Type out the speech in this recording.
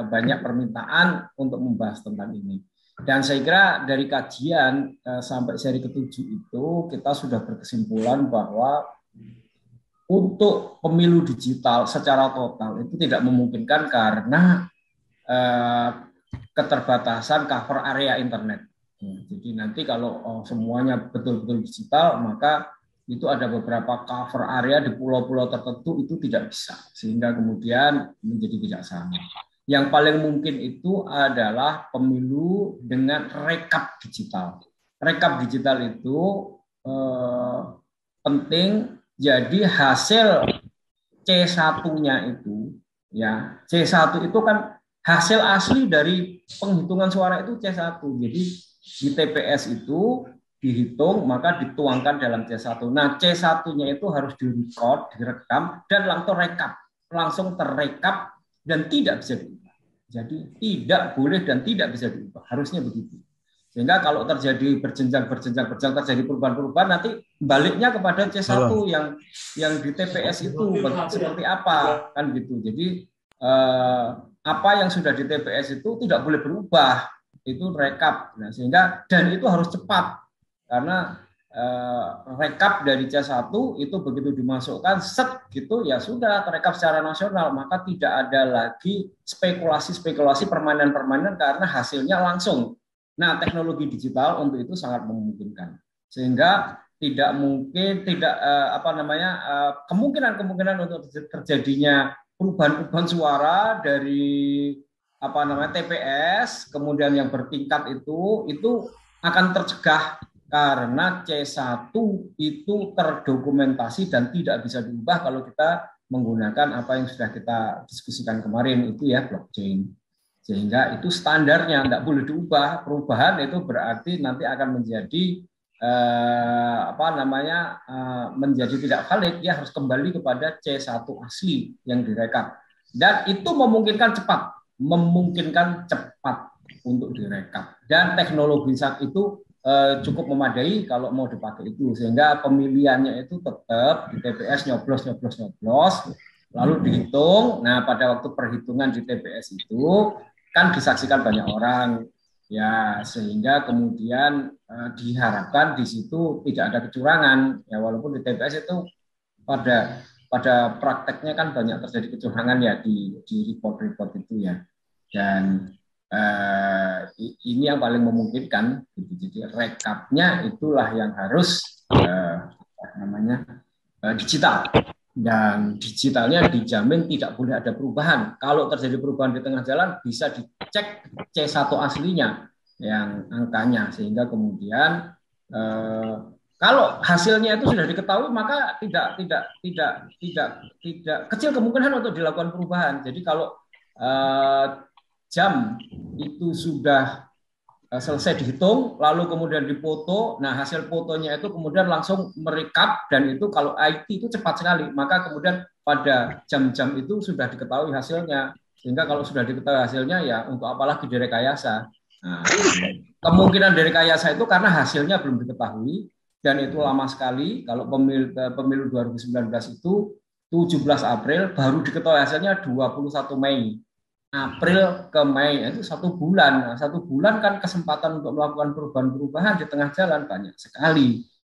banyak permintaan untuk membahas tentang ini. Dan saya kira dari kajian sampai seri ke-7 itu kita sudah berkesimpulan bahwa untuk pemilu digital secara total itu tidak memungkinkan karena keterbatasan cover area internet. Jadi nanti kalau semuanya betul-betul digital, maka itu ada beberapa cover area di pulau-pulau tertentu itu tidak bisa, sehingga kemudian menjadi tidak sama. Yang paling mungkin itu adalah pemilu dengan rekap digital. Rekap digital itu penting. Jadi hasil C1-nya itu, ya C1 itu kan hasil asli dari penghitungan suara itu C1. Jadi di TPS itu dihitung maka dituangkan dalam C1. Nah C1-nya itu harus direkam, dan langsung terrekap dan tidak bisa diubah. Jadi tidak boleh dan tidak bisa diubah. Harusnya begitu. Sehingga kalau terjadi berjenjang terjadi perubahan-perubahan, nanti baliknya kepada C1 yang di TPS itu seperti apa kan gitu. Jadi apa yang sudah di TPS itu tidak boleh berubah, itu rekap. Nah, sehingga dan itu harus cepat karena rekap dari C1 itu begitu dimasukkan set gitu ya sudah terekap secara nasional, maka tidak ada lagi spekulasi permainan karena hasilnya langsung. Nah, teknologi digital untuk itu sangat memungkinkan, sehingga tidak mungkin kemungkinan untuk terjadinya perubahan suara dari TPS kemudian yang bertingkat itu akan tercegah karena C1 itu terdokumentasi dan tidak bisa diubah kalau kita menggunakan apa yang sudah kita diskusikan kemarin itu ya, blockchain. Sehingga itu standarnya tidak boleh diubah. Perubahan itu berarti nanti akan menjadi menjadi tidak valid. Dia harus kembali kepada C1 asli yang direkap. Dan itu memungkinkan cepat untuk direkap. Dan teknologi saat itu cukup memadai kalau mau dipakai itu, sehingga pemilihannya itu tetap di TPS nyoblos lalu dihitung. Nah, pada waktu perhitungan di TPS itu kan disaksikan banyak orang, ya, sehingga kemudian diharapkan di situ tidak ada kecurangan, ya, walaupun di TPS itu pada prakteknya kan banyak terjadi kecurangan ya di report itu ya, dan ini yang paling memungkinkan. Jadi rekapnya itulah yang harus digital. Dan digitalnya dijamin tidak boleh ada perubahan. Kalau terjadi perubahan di tengah jalan bisa dicek C1 aslinya yang angkanya, sehingga kemudian kalau hasilnya itu sudah diketahui maka tidak kecil kemungkinan untuk dilakukan perubahan. Jadi kalau jam itu sudah selesai dihitung, lalu kemudian difoto. Nah, hasil fotonya itu kemudian langsung merekap, dan itu kalau IT itu cepat sekali. Maka kemudian pada jam-jam itu sudah diketahui hasilnya. Sehingga kalau sudah diketahui hasilnya, ya untuk apalagi direkayasa. Nah, kemungkinan direkayasa itu karena hasilnya belum diketahui, dan itu lama sekali. Kalau pemilu 2019 itu 17 April, baru diketahui hasilnya 21 Mei. April ke Mei itu 1 bulan. Nah, 1 bulan kan kesempatan untuk melakukan perubahan-perubahan di tengah jalan banyak sekali.